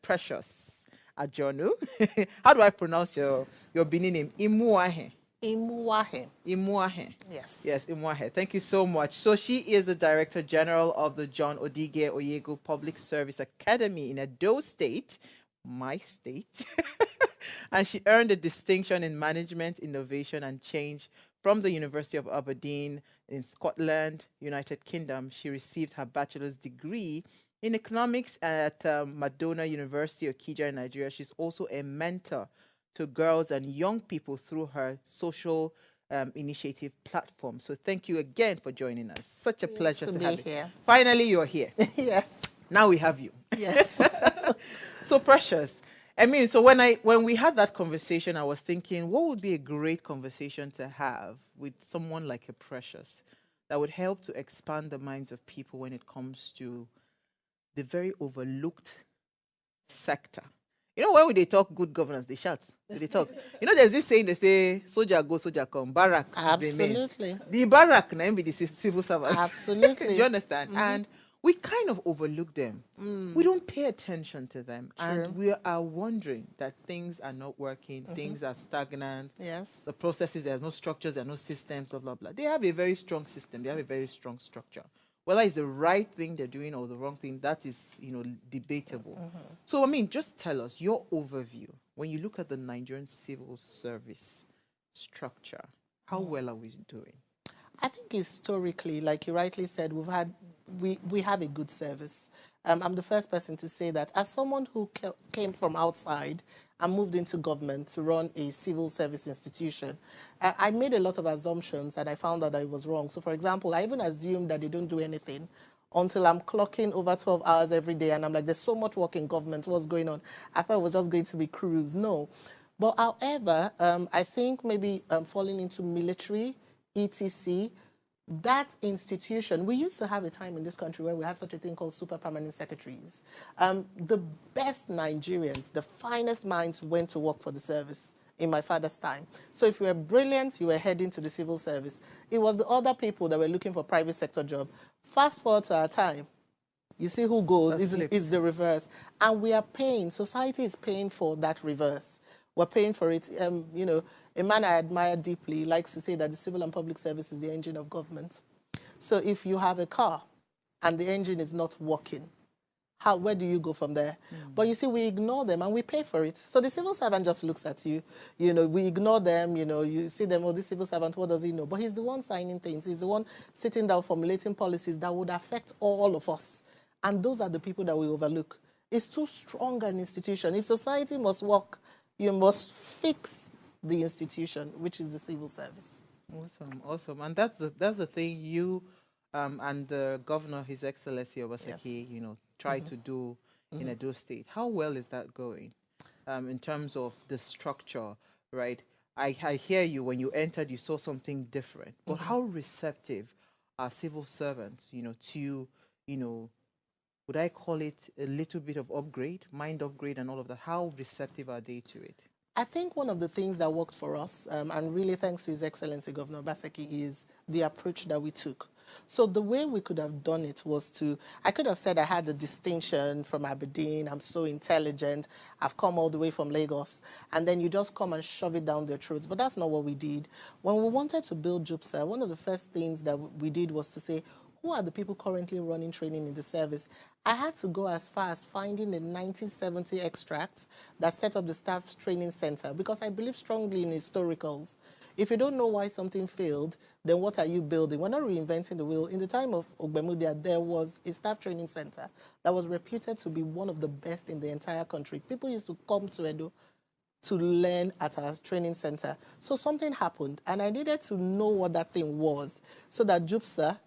Precious Ajonu. How do I pronounce your Benin name? Imuwahen. Imuwahen. Imuwahen. Yes. Yes, Imuwahen. Thank you so much. So she is the Director General of the John Odige Oyego Public Service Academy in Edo State, my state. And she earned a distinction in management, innovation, and change from the University of Aberdeen in Scotland, United Kingdom. She received her bachelor's degree in economics at Madonna University, Okija in Nigeria. She's also a mentor to girls and young people through her social initiative platform. So thank you again for joining us. Such a pleasure to have you here. Finally, you're here. Yes. Now we have you. Yes. So Precious. I mean, so when we had that conversation, I was thinking, what would be a great conversation to have with someone like a Precious that would help to expand the minds of people when it comes to the very overlooked sector. You know, when they talk good governance, they shout. They talk. You know, there's this saying, they say, soldier go, soldier come, barrack Absolutely. remains. The barrack now be the civil servants. Absolutely. Do you understand? And we kind of overlook them. We don't pay attention to them. True. And we are wondering that things are not working, things are stagnant. Yes. The processes, there's no structures, there are no systems, blah, blah, blah. They have a very strong system. They have a very strong structure. Whether it's the right thing they're doing or the wrong thing, that is, debatable. So, I mean, just tell us your overview. When you look at the Nigerian civil service structure, how well are we doing? I think historically, like you rightly said, we have a good service. I'm the first person to say that. As someone who came from outside and moved into government to run a civil service institution, I made a lot of assumptions and I found out that it was wrong. So, for example, I even assumed that they don't do anything until I'm clocking over 12 hours every day and I'm like, there's so much work in government, what's going on? I thought it was just going to be cruise. No. But however, I think maybe falling into military, etc., that institution, we used to have a time in this country where we had such a thing called super permanent secretaries. The best Nigerians, the finest minds went to work for the service in my father's time. So if you were brilliant, you were heading to the civil service. It was the other people that were looking for private sector job. Fast forward to our time, you see who goes is the reverse. And we are paying, society is paying for that reverse. We're paying for it. A man I admire deeply likes to say that the civil and public service is the engine of government. So if you have a car and the engine is not working, where do you go from there? But you see, we ignore them and we pay for it. So the civil servant just looks at you. We ignore them. You see them, the civil servant, what does he know? But he's the one signing things. He's the one sitting down formulating policies that would affect all of us. And those are the people that we overlook. It's too strong an institution. If society must work, you must fix the institution, which is the civil service. Awesome. And that's the thing you and the governor, His Excellency Obaseki, try to do in Edo State. How well is that going in terms of the structure, right? I hear you, when you entered, you saw something different. But how receptive are civil servants, to, would I call it a little bit of upgrade, mind upgrade and all of that? How receptive are they to it? I think one of the things that worked for us, and really thanks to His Excellency Governor Obaseki, is the approach that we took. So the way we could have done it was I could have said I had a distinction from Aberdeen, I'm so intelligent, I've come all the way from Lagos, and then you just come and shove it down their throats. But that's not what we did. When we wanted to build JUPSA, one of the first things that we did was to say, who are the people currently running training in the service? I had to go as far as finding the 1970 extracts that set up the staff training center, because I believe strongly in historicals. If you don't know why something failed, then what are you building? We're not reinventing the wheel. In the time of Ogbemudia, there was a staff training center that was reputed to be one of the best in the entire country. People used to come to Edo to learn at our training center. So something happened, and I needed to know what that thing was so that JUPSA,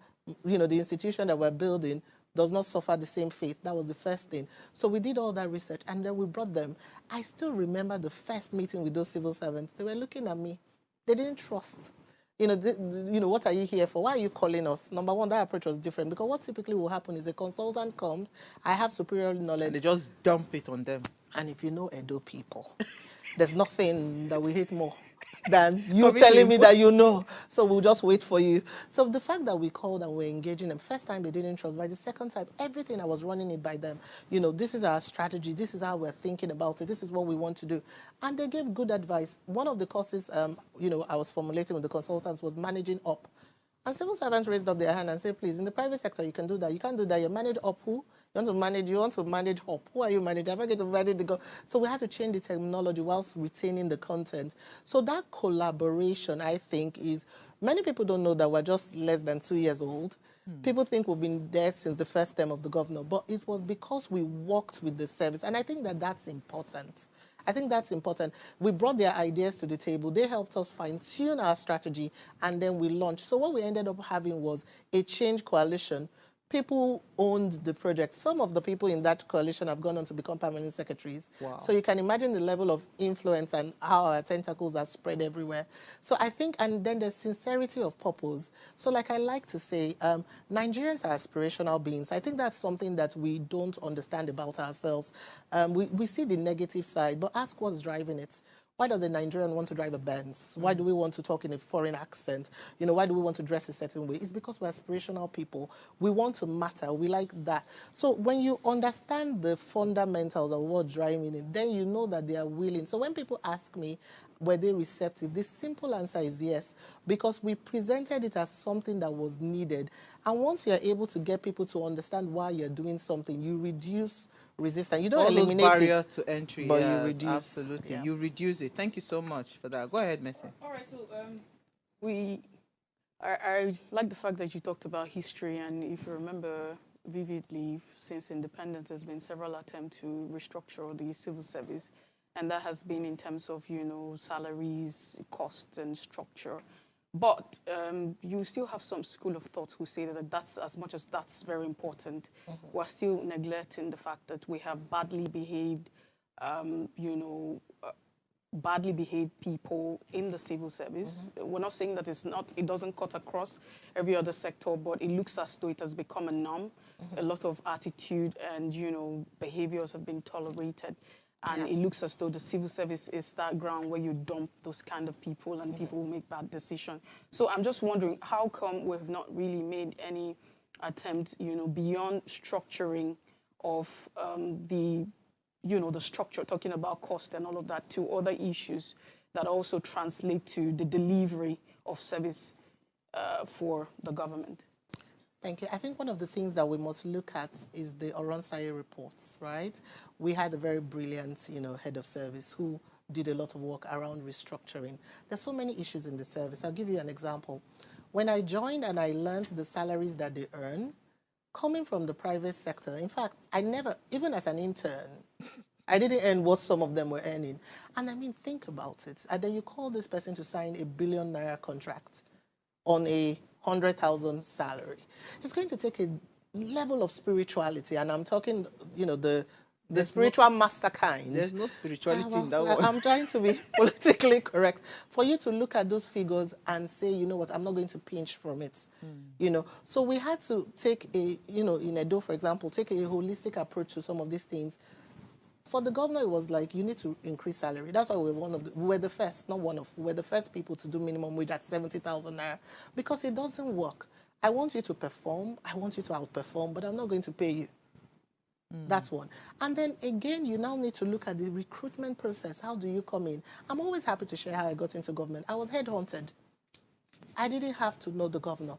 the institution that we're building, does not suffer the same fate. That was the first thing. So we did all that research, and then we brought them. I still remember the first meeting with those civil servants. They were looking at me. They didn't trust. What are you here for? Why are you calling us? Number one, that approach was different, because what typically will happen is a consultant comes, I have superior knowledge. And they just dump it on them. And if you know Edo people, there's nothing that we hate more than you For me to telling me impose. that you know. So we'll just wait for you. So the fact that we called and we're engaging them, first time they didn't trust, by the second time, everything I was running it by them. This is our strategy. This is how we're thinking about it. This is what we want to do. And they gave good advice. One of the courses, I was formulating with the consultants was managing up. And civil servants raised up their hand and said, please, in the private sector, you can do that. You can't do that. You manage up who? You want to manage up. Who are you managing? Am I going to manage the So we had to change the terminology whilst retaining the content. So that collaboration, I think, is, many people don't know that we're just less than 2 years old. People think we've been there since the first term of the governor, but it was because we worked with the service. And I think that that's important. I think that's important. We brought their ideas to the table. They helped us fine-tune our strategy, and then we launched. So what we ended up having was a change coalition. People owned the project. Some of the people in that coalition have gone on to become permanent secretaries. Wow. So you can imagine the level of influence and how our tentacles are spread everywhere. So I think, and then the sincerity of purpose. So like I like to say, Nigerians are aspirational beings. I think that's something that we don't understand about ourselves. We see the negative side, but ask what's driving it. Why does a Nigerian want to drive a Benz? Why do we want to talk in a foreign accent? Why do we want to dress a certain way? It's because we're aspirational people. We want to matter. We like that. So when you understand the fundamentals of what's driving it, then you know that they are willing. So when people ask me, were they receptive? The simple answer is yes, because we presented it as something that was needed. And once you're able to get people to understand why you're doing something, you reduce resistance. You don't All those eliminate barriers it, to entry, but you yes, reduce. absolutely. Yeah. You reduce it. Thank you so much for that. Go ahead, Messi. All right, so I like the fact that you talked about history, and if you remember vividly, since independence, there's been several attempts to restructure the civil service, and that has been in terms of salaries, costs, and structure. But you still have some school of thought who say that that's, as much as that's very important, we're still neglecting the fact that we have badly behaved, badly behaved people in the civil service. We're not saying that it doesn't cut across every other sector, but it looks as though it has become a norm. A lot of attitude and, behaviors have been tolerated. And it looks as though the civil service is that ground where you dump those kind of people and people will make bad decisions. So I'm just wondering, how come we've not really made any attempt, beyond structuring of the structure, talking about cost and all of that, to other issues that also translate to the delivery of service for the government? Thank you. I think one of the things that we must look at is the Oronsaye reports, right? We had a very brilliant, head of service who did a lot of work around restructuring. There's so many issues in the service. I'll give you an example. When I joined and I learned the salaries that they earn, coming from the private sector, in fact, I never, even as an intern, I didn't earn what some of them were earning. And I mean, think about it. And then you call this person to sign a billion naira contract on a 100,000 salary. It's going to take a level of spirituality, and I'm talking, the spiritual master kind. There's no spirituality in that one. I'm trying to be politically correct. For you to look at those figures and say, you know what, I'm not going to pinch from it. So we had to take in Edo, for example, take a holistic approach to some of these things. For the governor, it was like, you need to increase salary. That's why we were the first, not one of, we were the first people to do minimum wage at 70,000 naira, because it doesn't work. I want you to perform, I want you to outperform, but I'm not going to pay you. That's one. And then again, you now need to look at the recruitment process. How do you come in? I'm always happy to share how I got into government. I was headhunted. I didn't have to know the governor.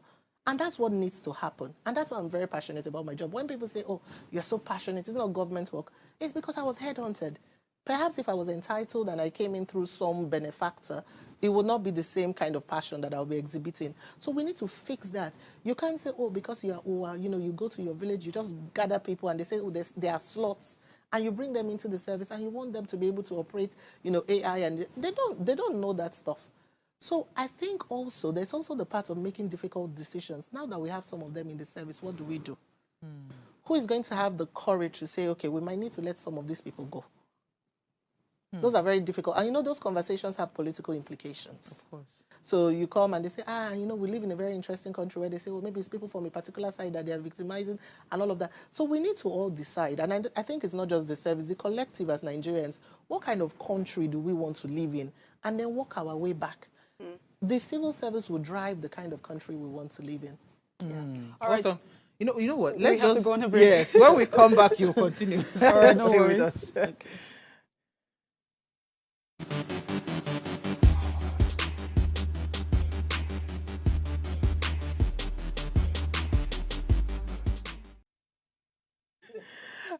And that's what needs to happen. And that's why I'm very passionate about my job. When people say, oh, you're so passionate, it's not government work, it's because I was headhunted. Perhaps if I was entitled and I came in through some benefactor, it would not be the same kind of passion that I'll be exhibiting. So we need to fix that. You can't say, oh, because you are, you go to your village, you just gather people and they say, oh, there are slots, and you bring them into the service and you want them to be able to operate, AI, and they don't know that stuff. So I think also, there's also the part of making difficult decisions. Now that we have some of them in the service, what do we do? Who is going to have the courage to say, okay, we might need to let some of these people go? Those are very difficult. And you know, those conversations have political implications. Of course. So you come and they say, you know, we live in a very interesting country where they say, well, maybe it's people from a particular side that they are victimizing and all of that. So we need to all decide. And I think it's not just the service, the collective as Nigerians, what kind of country do we want to live in? And then work our way back. The civil service will drive the kind of country we want to live in. Yeah. All right. Also, you know what? We have to go on a break. Yes, when we come back, you'll continue. All right, no Stay with worries. us. Okay.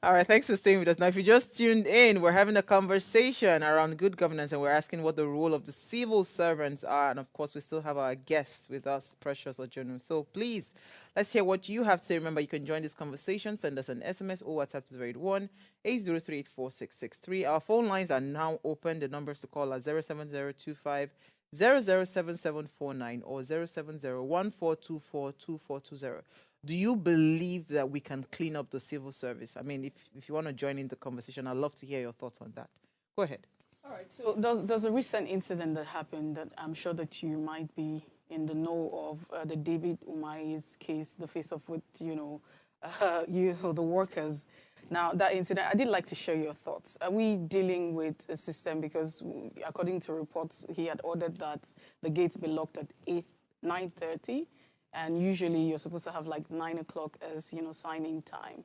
All right, thanks for staying with us. Now, if you just tuned in, we're having a conversation around good governance, and we're asking what the role of the civil servants are. And of course, we still have our guests with us, Precious Ojonu. So please, let's hear what you have to say. Remember, you can join this conversation. Send us an SMS or WhatsApp to 081-803-8663. Our phone lines are now open. The numbers to call are 07025 007749 or 07014242420. Do you believe that we can clean up the civil service? I mean, if you want to join in the conversation, I'd love to hear your thoughts on that. Go ahead. All right. So there's a recent incident that happened that I'm sure that you might be in the know of, the David Umahi's case, the face of with, the workers. Now, that incident, I did like to share your thoughts. Are we dealing with a system, because according to reports, he had ordered that the gates be locked at 9:30. And usually you're supposed to have like 9 o'clock as, signing time.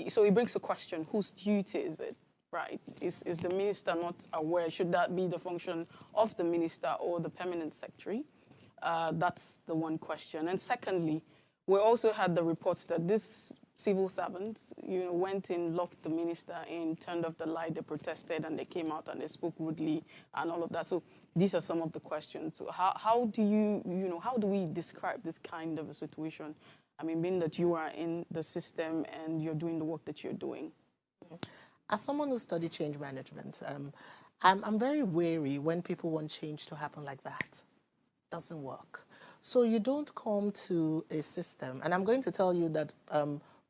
So it brings the question, whose duty is it, right? Is the minister not aware? Should that be the function of the minister or the permanent secretary? That's the one question. And secondly, we also had the reports that this civil servants, went in, locked the minister in, turned off the light, they protested, and they came out and they spoke rudely and all of that. So these are some of the questions. So how do how do we describe this kind of a situation? I mean, being that you are in the system and you're doing the work that you're doing. As someone who studied change management, I'm very wary when people want change to happen like that. Doesn't work. So you don't come to a system, and I'm going to tell you that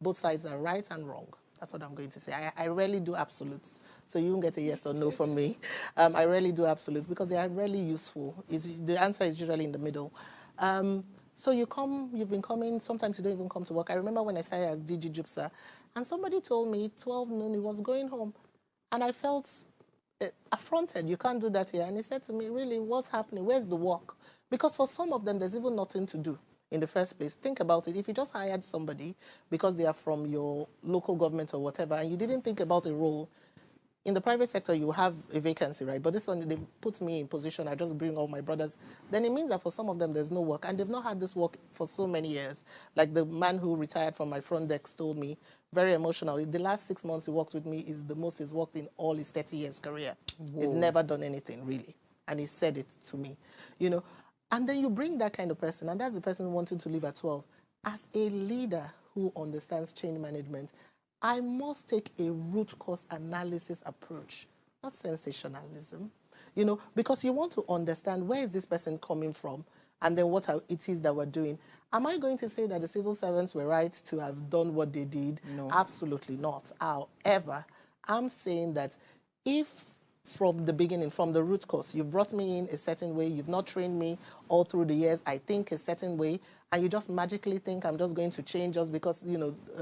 both sides are right and wrong. That's what I'm going to say. I rarely do absolutes, so you won't get a yes or no from me. I rarely do absolutes because they are rarely useful. The answer is usually in the middle. So you've been coming, sometimes you don't even come to work. I remember when I started as DG Jupsa, and somebody told me 12 noon he was going home, and I felt affronted. You can't do that here. And he said to me, really, what's happening? Where's the work? Because for some of them, there's even nothing to do in the first place. Think about it. If you just hired somebody because they are from your local government or whatever, and you didn't think about a role, in the private sector, you have a vacancy, right? But this one, they put me in position, I just bring all my brothers. Then it means that for some of them, there's no work. And they've not had this work for so many years. Like the man who retired from my front desk told me, very emotional. The last 6 months he worked with me is the most he's worked in all his 30 years career. Whoa. He'd never done anything, really. And he said it to me, And then you bring that kind of person, and that's the person wanting to leave at 12. As a leader who understands change management, I must take a root cause analysis approach, not sensationalism, because you want to understand where is this person coming from and then what it is that we're doing. Am I going to say that the civil servants were right to have done what they did? No. Absolutely not. However, I'm saying that if from the beginning, from the root cause, you've brought me in a certain way, you've not trained me all through the years, I think a certain way, and you just magically think I'm just going to change just because,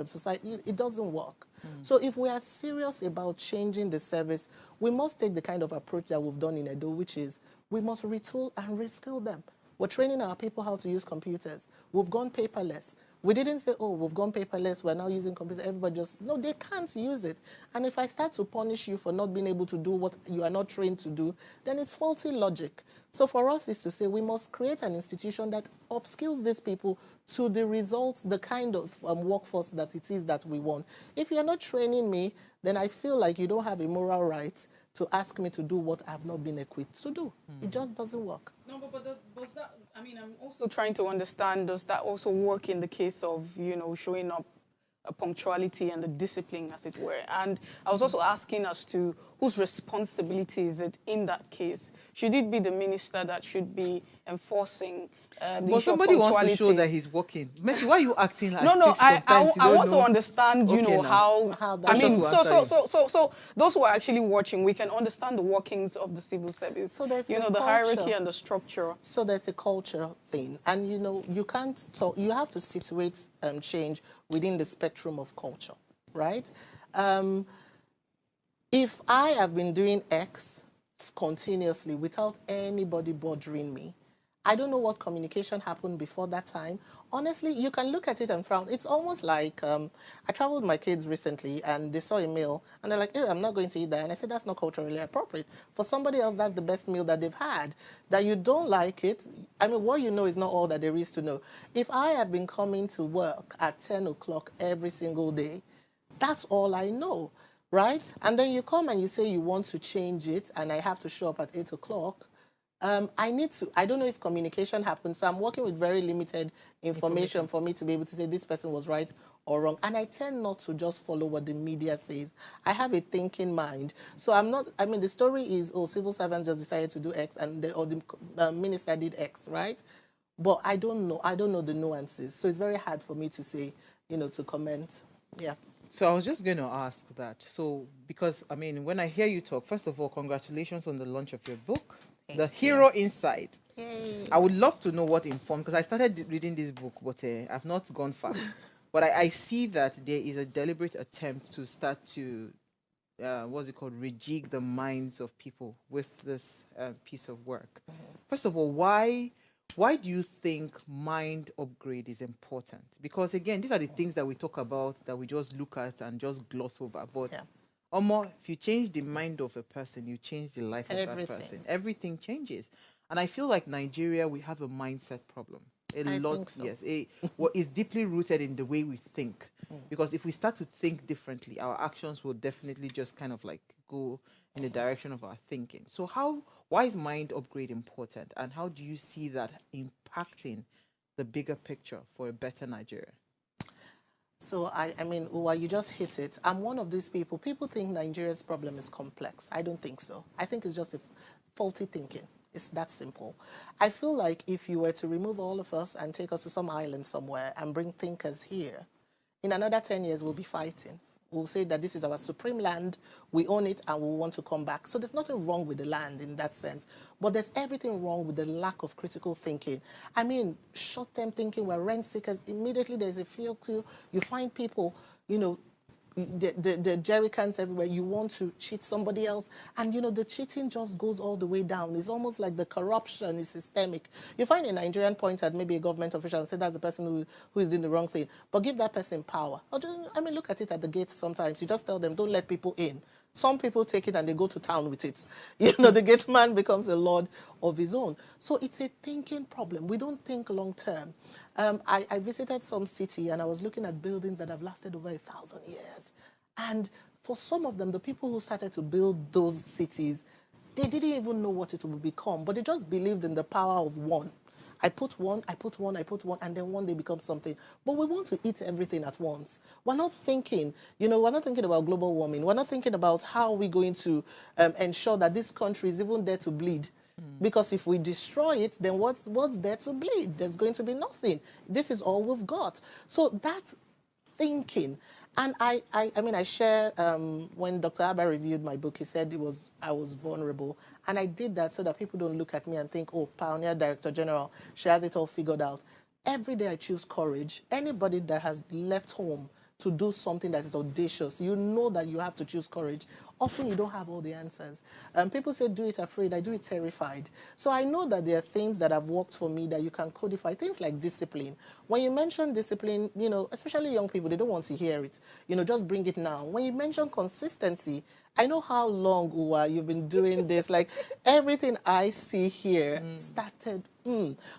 society, it doesn't work. So if we are serious about changing the service, we must take the kind of approach that we've done in Edo, which is we must retool and reskill them. We're training our people how to use computers. We've gone paperless. We didn't say, oh, we've gone paperless, we're now using computers. Everybody just, no, they can't use it. And if I start to punish you for not being able to do what you are not trained to do, then it's faulty logic. So for us is to say we must create an institution that upskills these people to the results, the kind of workforce that it is that we want. If you're not training me, then I feel like you don't have a moral right to ask me to do what I've not been equipped to do. It just doesn't work. No, but does that, I mean, I'm also trying to understand, does that also work in the case of, showing up punctuality and the discipline, as it were? And I was also asking as to whose responsibility is it in that case? Should it be the minister that should be enforcing the But issue of somebody wants to show punctuality. that he's working. Messi, why are you acting like No, no, sometimes you I don't want to know? understand, you Okay, know, now. How I that Precious mean, will so, answer so, you. so, so, so, those who are actually watching, we can understand the workings of the civil service. So there's You a know, the hierarchy culture. and the structure. So there's a culture thing, and you know you can't talk. You have to situate change within the spectrum of culture, right? Um, if I have been doing X continuously without anybody bothering me, I don't know what communication happened before that time. Honestly, you can look at it and frown. It's almost like I traveled with my kids recently and they saw a meal and they're like, "Oh, I'm not going to eat that." And I said, "That's not culturally appropriate. For somebody else, that's the best meal that they've had. That you don't like it, I mean, what you know is not all that there is to know. If I have been coming to work at 10 o'clock every single day, that's all I know, right? And then you come and you say you want to change it and I have to show up at 8 o'clock. I don't know if communication happens. So I'm working with very limited information for me to be able to say this person was right or wrong. And I tend not to just follow what the media says. I have a thinking mind. So the story is, oh, civil servants just decided to do X and the minister did X, right? But I don't know. I don't know the nuances. So it's very hard for me to say, to comment. Yeah. So I was just going to ask that. So, because, I mean, when I hear you talk, first of all, congratulations on the launch of your book, The Hero Inside. Yay. I would love to know what informed, because I started reading this book, but I've not gone far. But I see that there is a deliberate attempt to start to, what's it called, rejig the minds of people with this piece of work. First of all, why do you think mind upgrade is important? Because again, these are the things that we talk about that we just look at and just gloss over. But if you change the mind of a person, you change the life of that person. Everything changes. And I feel like Nigeria, we have a mindset problem. I think so. Yes. What is deeply rooted in the way we think. Because if we start to think differently, our actions will definitely just kind of like go in the direction of our thinking. So why is mind upgrade important? And how do you see that impacting the bigger picture for a better Nigeria? So, Uwa, you just hit it. I'm one of these people. People think Nigeria's problem is complex. I don't think so. I think it's just a faulty thinking. It's that simple. I feel like if you were to remove all of us and take us to some island somewhere and bring thinkers here, in another 10 years, we'll be fighting. We'll say that this is our supreme land, we own it, and we want to come back. So there's nothing wrong with the land in that sense. But there's everything wrong with the lack of critical thinking. I mean, short-term thinking, we're rent seekers. Immediately there's a field queue. You find people, the jerry cans everywhere. You want to cheat somebody else. And, the cheating just goes all the way down. It's almost like the corruption is systemic. You find a Nigerian point at maybe a government official and say that's the person who is doing the wrong thing. But give that person power. Look at it at the gates sometimes. You just tell them, don't let people in. Some people take it and they go to town with it. The gate man becomes a lord of his own. So it's a thinking problem. We don't think long term. I visited some city and I was looking at buildings that have lasted over 1,000 years. And for some of them, the people who started to build those cities, they didn't even know what it would become, but they just believed in the power of one. I put one, and then one day becomes something. But we want to eat everything at once. We're not thinking, we're not thinking about global warming. We're not thinking about how we're going to ensure that this country is even there to bleed. Because if we destroy it, then what's there to bleed? There's going to be nothing. This is all we've got. So that thinking, and I share, when Dr. Abba reviewed my book, he said I was vulnerable. And I did that so that people don't look at me and think, oh, Pioneer Director General, she has it all figured out. Every day I choose courage. Anybody that has left home to do something that is audacious, you know that you have to choose courage. Often you don't have all the answers. People say, do it afraid. I do it terrified. So I know that there are things that have worked for me that you can codify, things like discipline. When you mention discipline, especially young people, they don't want to hear it. Just bring it now. When you mention consistency, I know how long, Uwa, you've been doing this. Like, everything I see here started,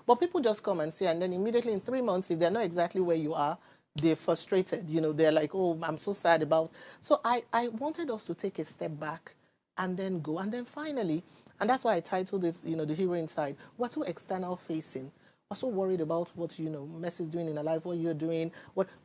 But people just come and say, and then immediately in 3 months, if they're not exactly where you are, they're frustrated, they're like, oh, I'm so sad about. So I wanted us to take a step back and then go. And then finally, and that's why I titled it, The Hero Inside. We're too external facing. We're so worried about what, Messi is doing in her life, what you're doing.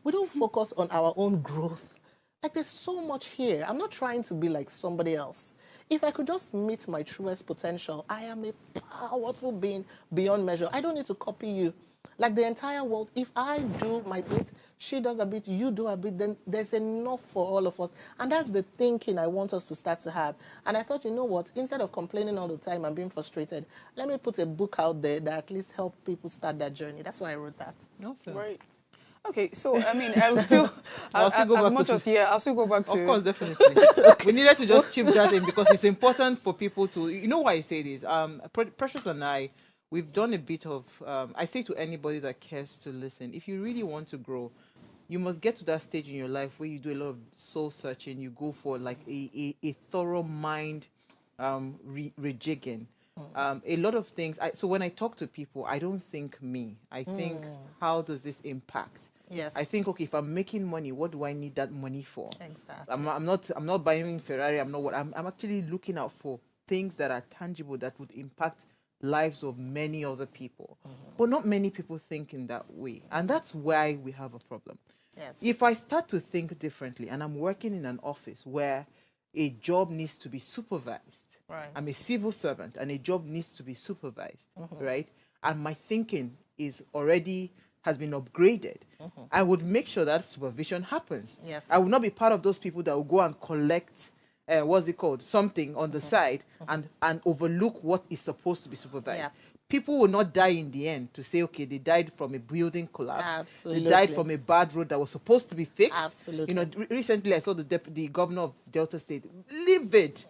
We don't focus on our own growth. Like, there's so much here. I'm not trying to be like somebody else. If I could just meet my truest potential, I am a powerful being beyond measure. I don't need to copy you. Like the entire world, if I do my bit, she does a bit, you do a bit, then there's enough for all of us. And that's the thinking I want us to start to have. And I thought, you know what, instead of complaining all the time and being frustrated, let me put a book out there that at least help people start that journey. That's why I wrote that. Awesome. Right. Okay, so I mean, I'll still I'll still go as back much to as I'll still go back to. Of course, definitely. We needed to just chip that in because it's important for people to. You know why I say this? Precious and I, we've done a bit of. I say to anybody that cares to listen, if you really want to grow, you must get to that stage in your life where you do a lot of soul searching. You go for like a thorough mind rejigging. A lot of things. So when I talk to people, I don't think me. I think, how does this impact? Yes. I think, okay, if I'm making money, what do I need that money for? Exactly. I'm not buying Ferrari. I'm actually looking out for things that are tangible that would impact lives of many other people. But not many people think in that way. And that's why we have a problem. Yes. If I start to think differently and I'm working in an office where a job needs to be supervised, Right. I'm a civil servant and a job needs to be supervised, right? And my thinking has been upgraded, I would make sure that supervision happens. Yes. I will not be part of those people that will go and collect, something on the side and overlook what is supposed to be supervised. Yeah. People will not die in the end to say, okay, they died from a building collapse. Absolutely. They died from a bad road that was supposed to be fixed. Absolutely. You know, recently I saw the governor of Delta State livid.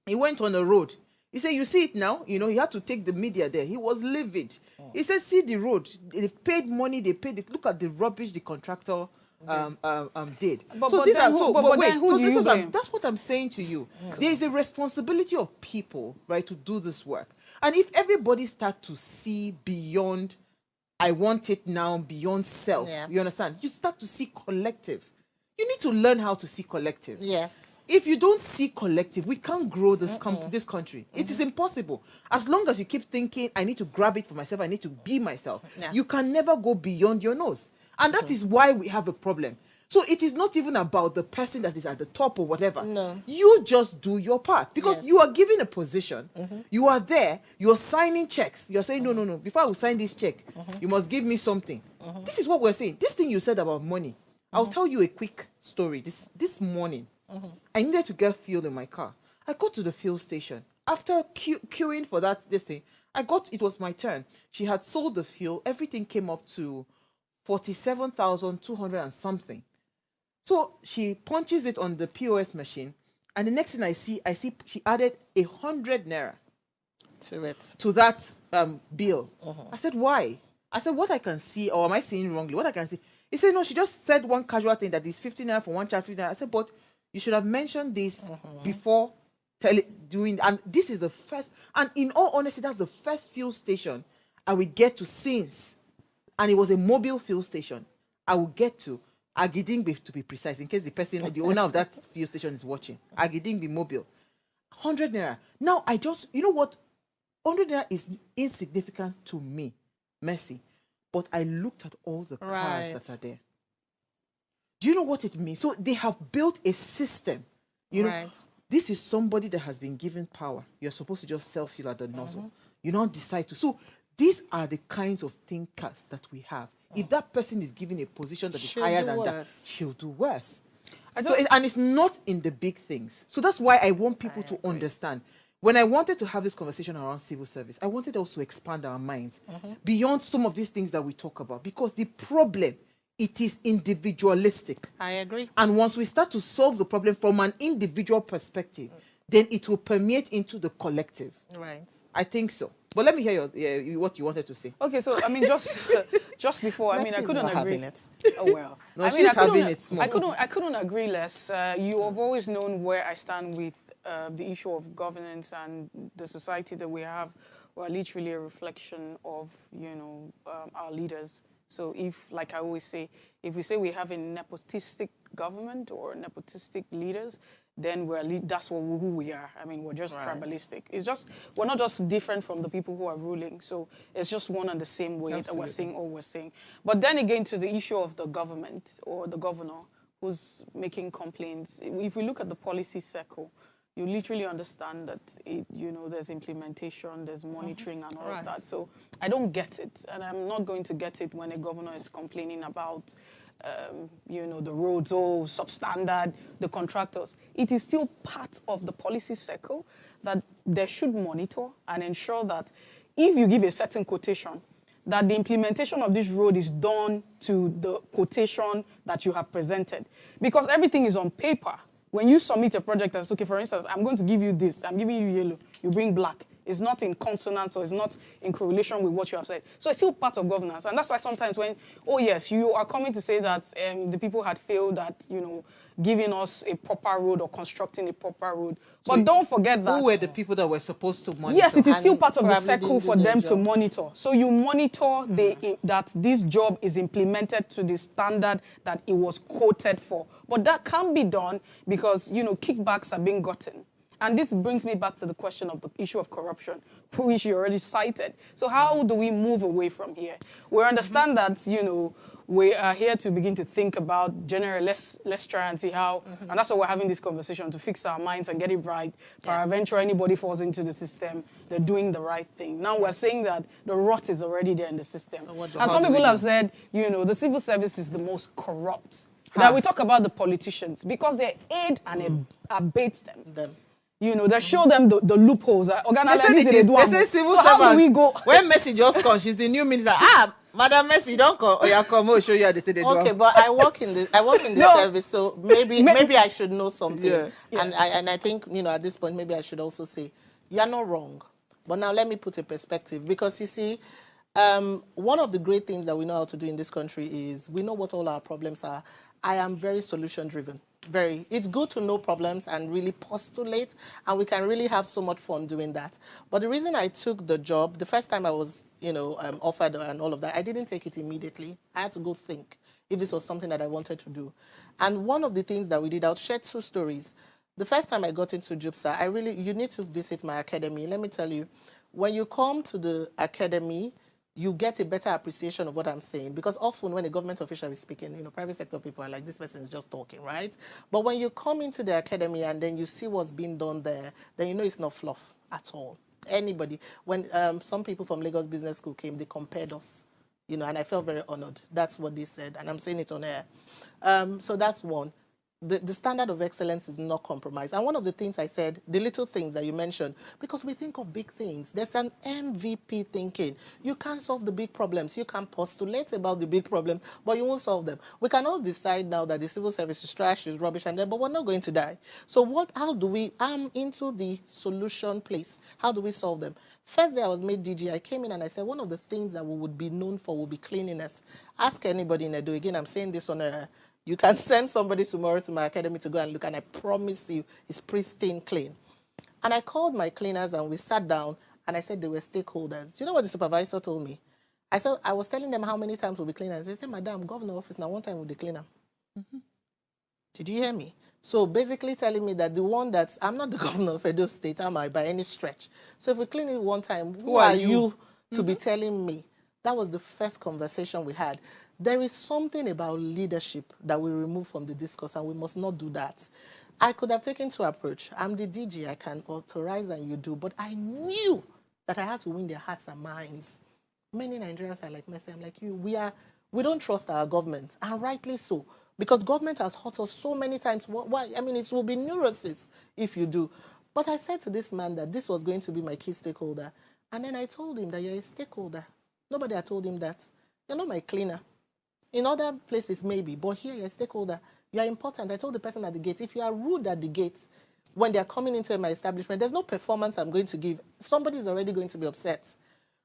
He went on a road. He said, you see it now? You know, he had to take the media there. He was livid. He said, see the road. They paid money. Look at the rubbish the contractor did. That's what I'm saying to you. There is a responsibility of people, right, to do this work. And if everybody start to see beyond, I want it now, beyond self, you understand? You start to see collective. You need to learn how to see collective. Yes. If you don't see collective, we can't grow this country. It is impossible. As long as you keep thinking, I need to grab it for myself, I need to be myself, you can never go beyond your nose. And that is why we have a problem. So it is not even about the person that is at the top or whatever. No. You just do your part. Because you are given a position. You are there. You're signing checks. You're saying, no. Before I will sign this check, you must give me something. This is what we're saying. This thing you said about money. I'll tell you a quick story. This morning, I needed to get fuel in my car. I got to the fuel station. After queuing for this thing, it was my turn. She had sold the fuel. Everything came up to 47,200 and something. So she punches it on the POS machine. And the next thing I see she added 100 naira to that bill. I said, why? I said, what I can see, or am I seeing wrongly? What I can see. He said, no, she just said one casual thing that is 50 naira for one child, 50 naira. I said, but you should have mentioned this before doing, and this is the first, and in all honesty, that's the first fuel station I will get to since, and it was a mobile fuel station. I will get to Agidingbi, to be precise, in case the owner of that fuel station is watching. Agidingbi mobile. 100 naira. Now, you know what? 100 naira is insignificant to me, Mercy. But I looked at all the cars that are there. Do you know what it means? So they have built a system. You know, this is somebody that has been given power. You're supposed to just self-fill at the nozzle. You don't decide to. So these are the kinds of thinkers that we have. If that person is given a position that is higher than that, she'll do worse. And it's not in the big things. So that's why I want people to understand. When I wanted to have this conversation around civil service, I wanted also to expand our minds beyond some of these things that we talk about. Because the problem, it is individualistic. I agree. And once we start to solve the problem from an individual perspective, then it will permeate into the collective. Right. I think so. But let me hear what you wanted to say. Okay, so I mean, just before, I mean, I couldn't agree. Oh well. No, I mean, I couldn't agree less. You have always known where I stand with the issue of governance and the society that we have. We're literally a reflection of, our leaders. So if, like I always say, if we say we have a nepotistic government or nepotistic leaders, then that's who we are. I mean, we're just tribalistic. It's just, we're not just different from the people who are ruling. So it's just one and the same way that we're saying all we're saying. But then again, to the issue of the government or the governor, who's making complaints, if we look at the policy circle, you literally understand that there's implementation, there's monitoring and all of that. So I don't get it, and I'm not going to get it when a governor is complaining about the roads, substandard, the contractors. It is still part of the policy circle that they should monitor and ensure that if you give a certain quotation, that the implementation of this road is done to the quotation that you have presented. Because everything is on paper. When you submit a project as, okay, for instance, I'm going to give you this, I'm giving you yellow, you bring black. It's not in consonance or it's not in correlation with what you have said. So it's still part of governance. And that's why sometimes when, yes, you are coming to say that the people had failed at, giving us a proper road or constructing a proper road. So but don't forget that. Who were the people that were supposed to monitor? Yes, it is still part of the circle for them to monitor. So you monitor that this job is implemented to the standard that it was quoted for. But that can be done because, kickbacks are being gotten. And this brings me back to the question of the issue of corruption, which you already cited. So how do we move away from here? We understand that, we are here to begin to think about generally, let's try and see how, and that's why we're having this conversation, to fix our minds and get it right. Peradventure, anybody falls into the system, they're doing the right thing. Now we're saying that the rot is already there in the system. So and some people have said, the civil service is the most corrupt. Now we talk about the politicians because they aid and abet them. They show them the loopholes. They say civil so how do we go? When Messi just comes, she's the new minister. Madam Messi, don't come. Oh, yeah, come. I'll show you how they do. Okay, but I work in the service, so maybe I should know something. Yeah. And I think, at this point, maybe I should also say, you're not wrong. But now let me put a perspective. Because you see, one of the great things that we know how to do in this country is we know what all our problems are. I am very solution-driven. It's good to know problems and really postulate, and we can really have so much fun doing that. But the reason I took the job, the first time I was, offered and all of that, I didn't take it immediately. I had to go think if this was something that I wanted to do. And one of the things that we did, I'll share 2 stories. The first time I got into JUPSA, you need to visit my academy. Let me tell you, when you come to the academy, you get a better appreciation of what I'm saying. Because often when a government official is speaking, private sector people are like, this person is just talking, right? But when you come into the academy and then you see what's being done there, then you know it's not fluff at all. Anybody, when some people from Lagos Business School came, they compared us, and I felt very honored. That's what they said, and I'm saying it on air. So that's one. The standard of excellence is not compromised. And one of the things I said, the little things that you mentioned, because we think of big things. There's an MVP thinking. You can't solve the big problems. You can postulate about the big problem, but you won't solve them. We can all decide now that the civil service is trash, is rubbish, but we're not going to die. So how do we, I'm into the solution place. How do we solve them? First day I was made DG, I came in and I said, one of the things that we would be known for would be cleanliness. Ask anybody in Edo. Again, I'm saying this on a... You can send somebody tomorrow to my academy to go and look, and I promise you it's pristine clean. And I called my cleaners, and we sat down, and I said they were stakeholders. You know what the supervisor told me? I was telling them how many times we'll be cleaning. They said, Madam, governor office, now one time we'll be cleaner. Did you hear me? So basically telling me that I'm not the governor of Edo State, am I, by any stretch? So if we clean it one time, who are you to be telling me? That was the first conversation we had. There is something about leadership that we remove from the discourse, and we must not do that. I could have taken to approach. I'm the DG, I can authorize and you do, but I knew that I had to win their hearts and minds. Many Nigerians are like myself, I'm like you. We don't trust our government, and rightly so, because government has hurt us so many times. Why? I mean, it will be neurosis if you do. But I said to this man that this was going to be my key stakeholder, and then I told him that you're a stakeholder. Nobody had told him that. You're not my cleaner. In other places, maybe, but here you're a stakeholder. You are important. I told the person at the gate, if you are rude at the gate when they're coming into my establishment, there's no performance I'm going to give. Somebody's already going to be upset.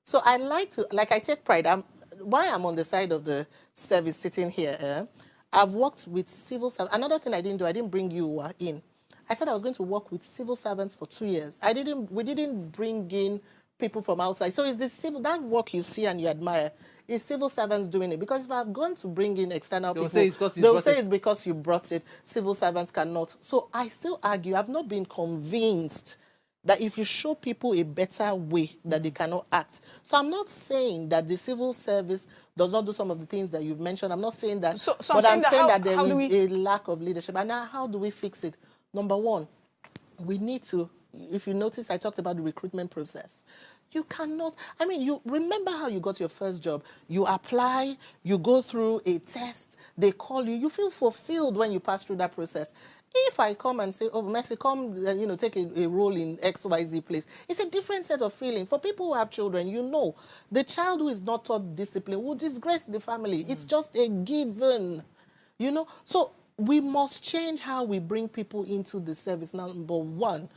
So I I take pride. Why I'm on the side of the service sitting here, I've worked with civil servants. Another thing I didn't bring you in. I said I was going to work with civil servants for 2 years. We didn't bring in people from outside. So it's that work you see and you admire is civil servants doing it. Because if I've gone to bring in external people, they'll say it's because you brought it. Civil servants cannot. So I still argue, I've not been convinced that if you show people a better way that they cannot act. So I'm not saying that the civil service does not do some of the things that you've mentioned. I'm not saying that, So but I'm saying that there how do is we... a lack of leadership. And now how do we fix it? Number one, we need to, if you notice, I talked about the recruitment process. You cannot, I mean, you remember how you got your first job. You apply, you go through a test, they call you, you feel fulfilled when you pass through that process. If I come and say, oh, Messi, come, take a role in XYZ place, it's a different set of feeling. For people who have children, the child who is not taught discipline will disgrace the family. It's just a given, So we must change how we bring people into the service. Number one,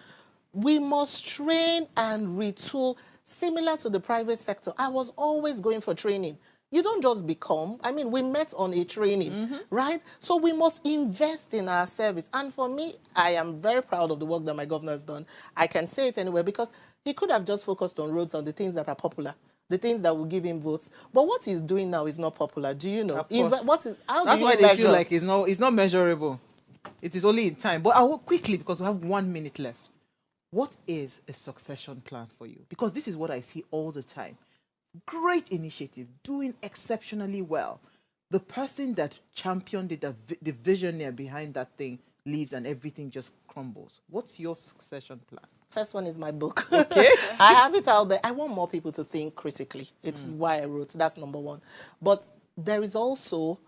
we must train and retool similar to the private sector. I was always going for training. You don't just become. I mean, we met on a training, right? So we must invest in our service. And for me, I am very proud of the work that my governor has done. I can say it anywhere because he could have just focused on roads, on the things that are popular, the things that will give him votes. But what he's doing now is not popular. Do you know? Of course. How That's do you why measure? they feel like it's not measurable. It is only in time. But I will quickly, because we have 1 minute left. What is a succession plan for you? Because this is what I see all the time. Great initiative, doing exceptionally well. The person that championed it, the visionary behind that thing, leaves and everything just crumbles. What's your succession plan? First one is my book. Okay. I have it out there. I want more people to think critically. It's why I wrote. That's number one. But there is also,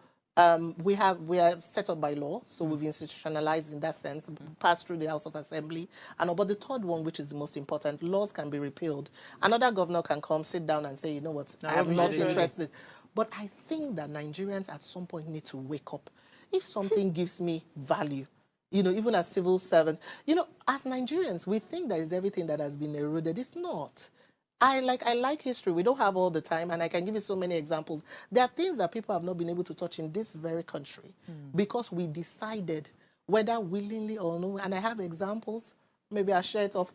we are set up by law, so we've institutionalized in that sense, passed through the House of Assembly. But the third one, which is the most important, laws can be repealed. Another governor can come, sit down and say, you know what, No, I'm not really. interested. But I think that Nigerians at some point need to wake up. If something gives me value, even as civil servants, as Nigerians, we think that is everything that has been eroded. It's not. I like history. We don't have all the time, and I can give you so many examples. There are things that people have not been able to touch in this very country because we decided, whether willingly or no, and I have examples, maybe I'll share it off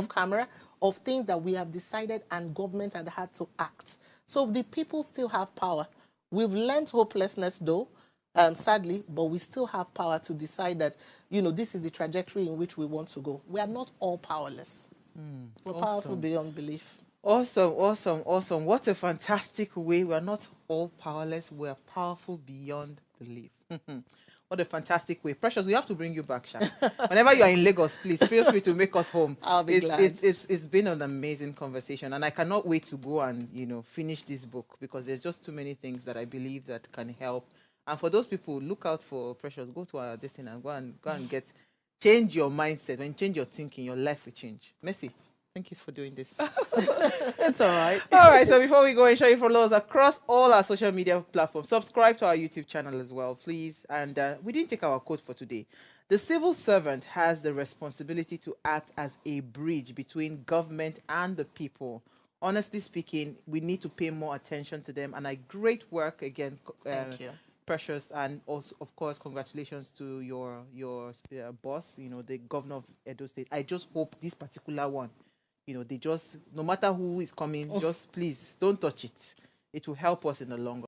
camera, of things that we have decided and government had to act. So the people still have power. We've learned hopelessness, though, sadly, but we still have power to decide that, this is the trajectory in which we want to go. We are not all powerless. We're powerful beyond belief. Awesome. What a fantastic way. We are not all powerless. We are powerful beyond belief. What a fantastic way. Precious, we have to bring you back, Sha. Whenever you are in Lagos, please feel free to make us home. I'll be glad. It's been an amazing conversation, and I cannot wait to go and, finish this book, because there's just too many things that I believe that can help. And for those people, look out for Precious. Go to our destiny and go and change your mindset. When you change your thinking, your life will change. Messi, thank you for doing this. It's all right. All right, so before we go, ensure you follow us across all our social media platforms. Subscribe to our YouTube channel as well, please. And we didn't take our quote for today. The civil servant has the responsibility to act as a bridge between government and the people. Honestly speaking, we need to pay more attention to them. And great work again. Thank you. Precious, and also, of course, congratulations to your boss, the governor of Edo State. I just hope this particular one, they just, no matter who is coming, just please don't touch it. It will help us in the long run.